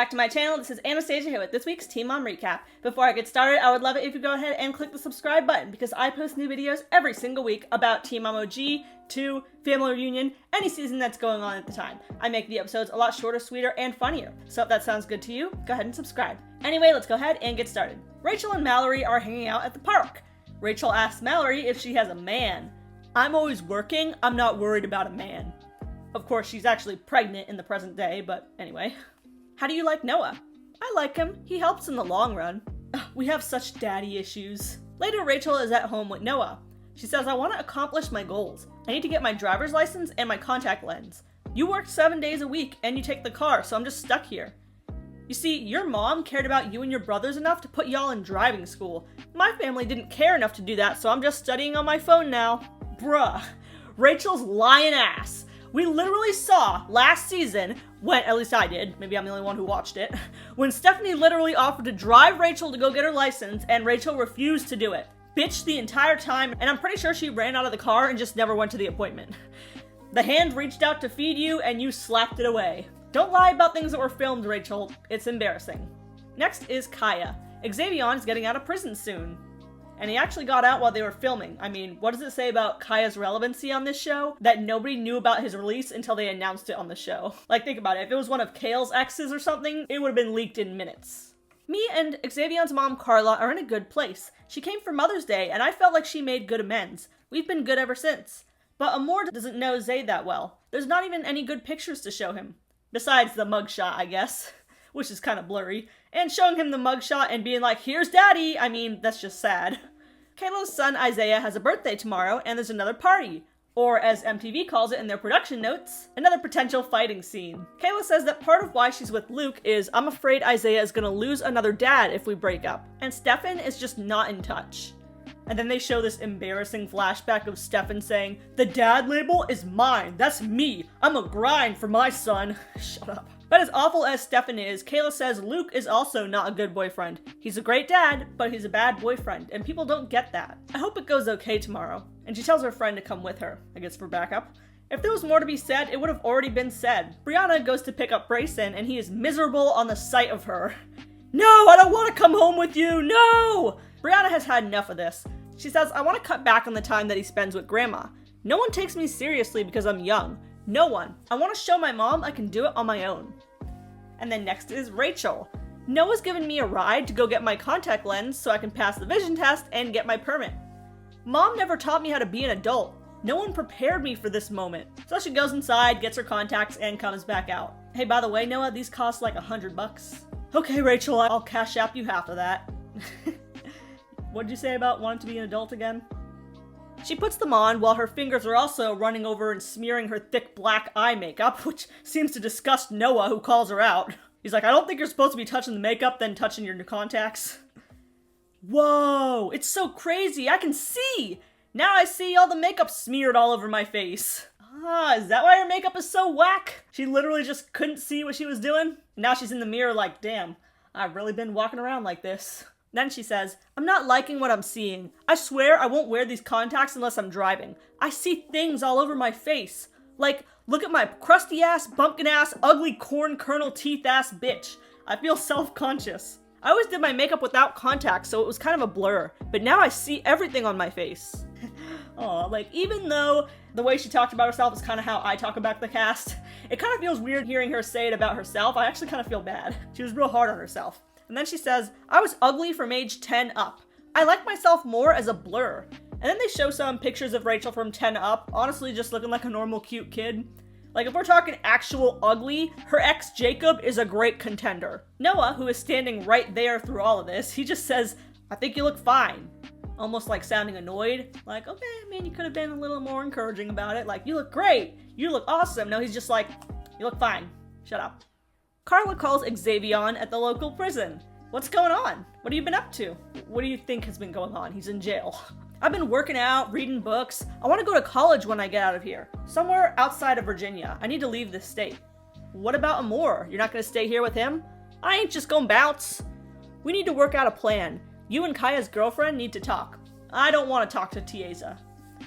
back to my channel. This is Anastasia here with this week's Teen Mom Recap. Before I get started, I would love it if you go ahead and click the subscribe button because I post new videos every single week about Teen Mom OG, 2, Family Reunion, any season that's going on at the time. I make the episodes a lot shorter, sweeter, and funnier. So if that sounds good to you, go ahead and subscribe. Anyway, let's go ahead and get started. Rachel and Mallory are hanging out at the park. Rachel asks Mallory if she has a man. I'm always working, I'm not worried about a man. Of course, she's actually pregnant in the present day, but anyway. How do you like Noah? I like him. He helps in the long run. Ugh, we have such daddy issues. Later, Rachel is at home with Noah. She says, I want to accomplish my goals. I need to get my driver's license and my contact lens. You work 7 days a week and you take the car, so I'm just stuck here. You see, your mom cared about you and your brothers enough to put y'all in driving school. My family didn't care enough to do that, so I'm just studying on my phone now. Bruh. Rachel's lying ass. We literally saw last season, when, at least I did, maybe I'm the only one who watched it, when Stephanie literally offered to drive Rachel to go get her license and Rachel refused to do it. Bitched the entire time, and I'm pretty sure she ran out of the car and just never went to the appointment. The hand reached out to feed you and you slapped it away. Don't lie about things that were filmed, Rachel. It's embarrassing. Next is Kaia. Xavier is getting out of prison soon. And he actually got out while they were filming. I mean, what does it say about Kaia's relevancy on this show? That nobody knew about his release until they announced it on the show. Like, think about it. If it was one of Kale's exes or something, it would have been leaked in minutes. Me and Xavier's mom, Carla, are in a good place. She came for Mother's Day, and I felt like she made good amends. We've been good ever since. But Amor doesn't know Zay that well. There's not even any good pictures to show him. Besides the mugshot, I guess. Which is kind of blurry. And showing him the mugshot and being like, here's daddy, I mean, that's just sad. Kayla's son Isaiah has a birthday tomorrow, and there's another party. Or, as MTV calls it in their production notes, another potential fighting scene. Kayla says that part of why she's with Luke is, I'm afraid Isaiah is gonna lose another dad if we break up. And Stefan is just not in touch. And then they show this embarrassing flashback of Stefan saying, the dad label is mine, that's me, I'm a grind for my son. Shut up. But as awful as Stefan is, Kayla says Luke is also not a good boyfriend. He's a great dad, but he's a bad boyfriend, and people don't get that. I hope it goes okay tomorrow. And she tells her friend to come with her, I guess for backup. If there was more to be said, it would have already been said. Brianna goes to pick up Brayson, and he is miserable on the sight of her. No, I don't want to come home with you, no! Brianna has had enough of this. She says, I want to cut back on the time that he spends with Grandma. No one takes me seriously because I'm young. No one. I want to show my mom I can do it on my own. And then next is Rachel. Noah's given me a ride to go get my contact lens so I can pass the vision test and get my permit. Mom never taught me how to be an adult. No one prepared me for this moment. So she goes inside, gets her contacts, and comes back out. Hey, by the way, Noah, these cost like $100. Okay, Rachel, I'll cash app you half of that. What'd you say about wanting to be an adult again? She puts them on while her fingers are also running over and smearing her thick black eye makeup, which seems to disgust Noah, who calls her out. He's like, I don't think you're supposed to be touching the makeup, then touching your contacts. Whoa, it's so crazy, I can see! Now I see all the makeup smeared all over my face. Ah, is that why her makeup is so whack? She literally just couldn't see what she was doing? Now she's in the mirror like, damn, I've really been walking around like this. Then she says, I'm not liking what I'm seeing. I swear I won't wear these contacts unless I'm driving. I see things all over my face. Like, look at my crusty ass, bumpkin ass, ugly corn kernel teeth ass bitch. I feel self-conscious. I always did my makeup without contacts, so it was kind of a blur. But now I see everything on my face. Aw, like, even though the way she talked about herself is kind of how I talk about the cast, it kind of feels weird hearing her say it about herself. I actually kind of feel bad. She was real hard on herself. And then she says, I was ugly from age 10 up. I like myself more as a blur. And then they show some pictures of Rachel from 10 up, honestly just looking like a normal cute kid. Like if we're talking actual ugly, her ex Jacob is a great contender. Noah, who is standing right there through all of this, he just says, I think you look fine. Almost like sounding annoyed. Like, okay, I mean, you could have been a little more encouraging about it. Like, you look great. You look awesome. No, he's just like, you look fine. Shut up. Carla calls Xavier at the local prison. What's going on? What have you been up to? What do you think has been going on? He's in jail. I've been working out, reading books. I want to go to college when I get out of here. Somewhere outside of Virginia. I need to leave this state. What about Amor? You're not going to stay here with him? I ain't just gonna bounce. We need to work out a plan. You and Kaia's girlfriend need to talk. I don't want to talk to Tiesa.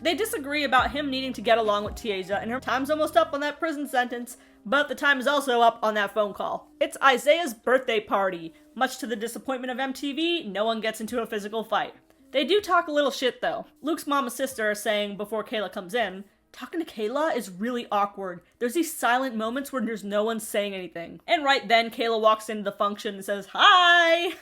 They disagree about him needing to get along with Tiesa, and her time's almost up on that prison sentence, But the time is also up on that phone call. It's Isaiah's birthday party. Much to the disappointment of MTV, no one gets into a physical fight. They do talk a little shit though. Luke's mom and sister are saying before Kayla comes in, talking to Kayla is really awkward. There's these silent moments where there's no one saying anything. And right then, Kayla walks into the function and says, "Hi!"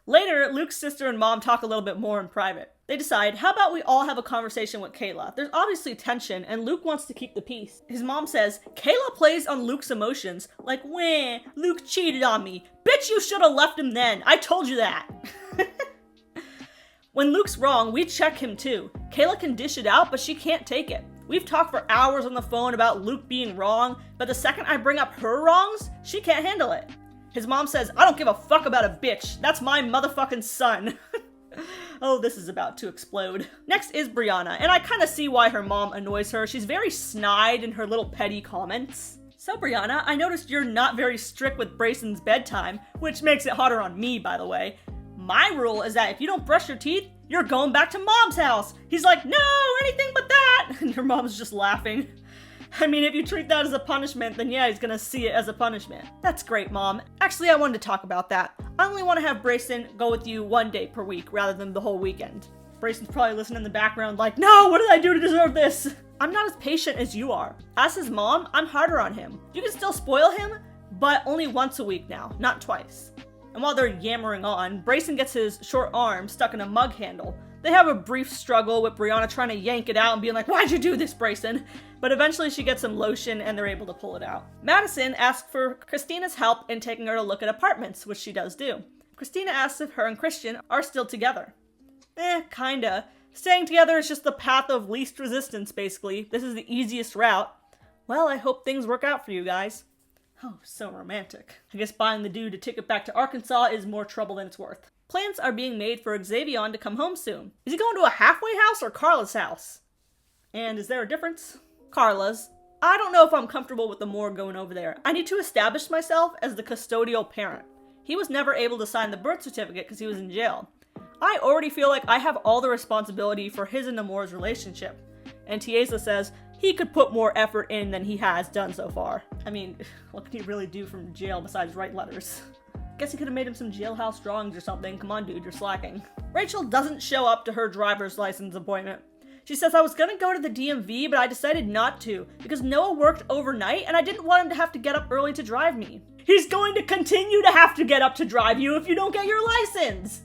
Later, Luke's sister and mom talk a little bit more in private. They decide, how about we all have a conversation with Kayla? There's obviously tension, and Luke wants to keep the peace. His mom says, Kayla plays on Luke's emotions, like, wah, Luke cheated on me. Bitch, you should have left him then. I told you that. When Luke's wrong, we check him too. Kayla can dish it out, but she can't take it. We've talked for hours on the phone about Luke being wrong, but the second I bring up her wrongs, she can't handle it. His mom says, I don't give a fuck about a bitch. That's my motherfucking son. Oh, this is about to explode. Next is Brianna, and I kind of see why her mom annoys her. She's very snide in her little petty comments. So Brianna, I noticed you're not very strict with Brayson's bedtime, which makes it harder on me, by the way. My rule is that if you don't brush your teeth, you're going back to mom's house. He's like, no, anything but that. And your mom's just laughing. I mean, if you treat that as a punishment, then yeah, he's gonna see it as a punishment. That's great, Mom. Actually, I wanted to talk about that. I only want to have Brayson go with you 1 day per week rather than the whole weekend. Brayson's probably listening in the background like, no, what did I do to deserve this? I'm not as patient as you are. As his mom, I'm harder on him. You can still spoil him, but only once a week now, not twice. And while they're yammering on, Brayson gets his short arm stuck in a mug handle. They have a brief struggle with Brianna trying to yank it out and being like, why'd you do this, Brayson? But eventually she gets some lotion and they're able to pull it out. Madison asks for Christina's help in taking her to look at apartments, which she does do. Christina asks if her and Christian are still together. Kinda. Staying together is just the path of least resistance, basically. This is the easiest route. Well, I hope things work out for you guys. Oh, so romantic. I guess buying the dude a ticket back to Arkansas is more trouble than it's worth. Plans are being made for Xavier to come home soon. Is he going to a halfway house or Carla's house? And is there a difference? Carla's. I don't know if I'm comfortable with the morgue going over there. I need to establish myself as the custodial parent. He was never able to sign the birth certificate because he was in jail. I already feel like I have all the responsibility for his and Namor's relationship. And Tiesa says he could put more effort in than he has done so far. I mean, what can he really do from jail besides write letters? Guess he could have made him some jailhouse drawings or something. Come on, dude, you're slacking. Rachel doesn't show up to her driver's license appointment. She says, I was gonna go to the DMV, but I decided not to because Noah worked overnight and I didn't want him to have to get up early to drive me. He's going to continue to have to get up to drive you if you don't get your license.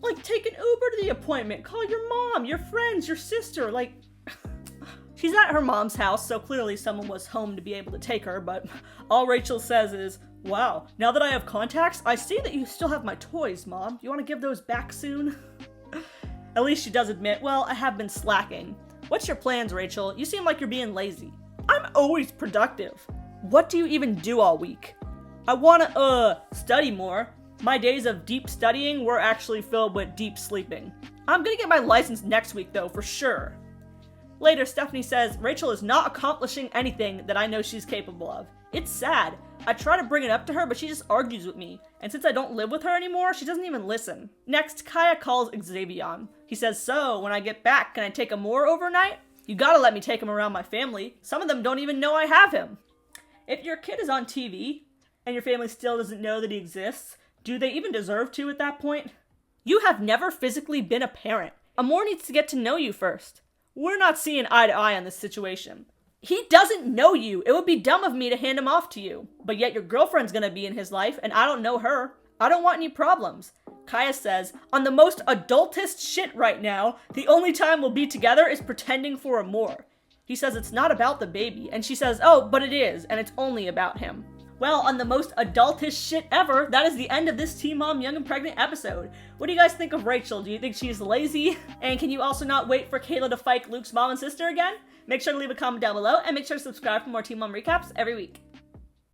Like, take an Uber to the appointment. Call your mom, your friends, your sister. Like, she's at her mom's house, so clearly someone was home to be able to take her, but all Rachel says is, wow, now that I have contacts, I see that you still have my toys, Mom. You want to give those back soon? At least she does admit, well, I have been slacking. What's your plans, Rachel? You seem like you're being lazy. I'm always productive. What do you even do all week? I want to, study more. My days of deep studying were actually filled with deep sleeping. I'm gonna get my license next week, though, for sure. Later, Stephanie says, Rachel is not accomplishing anything that I know she's capable of. It's sad. I try to bring it up to her, but she just argues with me. And since I don't live with her anymore, she doesn't even listen. Next, Kaia calls Xavier. He says, so, when I get back, can I take Amor overnight? You gotta let me take him around my family. Some of them don't even know I have him. If your kid is on TV, and your family still doesn't know that he exists, do they even deserve to at that point? You have never physically been a parent. Amor needs to get to know you first. We're not seeing eye to eye on this situation. He doesn't know you. It would be dumb of me to hand him off to you. But yet your girlfriend's gonna be in his life, and I don't know her. I don't want any problems. Kaia says, on the most adultist shit right now, the only time we'll be together is pretending for Amor. He says it's not about the baby, and she says, oh, but it is, and it's only about him. Well, on the most adultish shit ever, that is the end of this Teen Mom Young and Pregnant episode. What do you guys think of Rachel? Do you think she's lazy? And can you also not wait for Kayla to fight Luke's mom and sister again? Make sure to leave a comment down below, and make sure to subscribe for more Teen Mom recaps every week.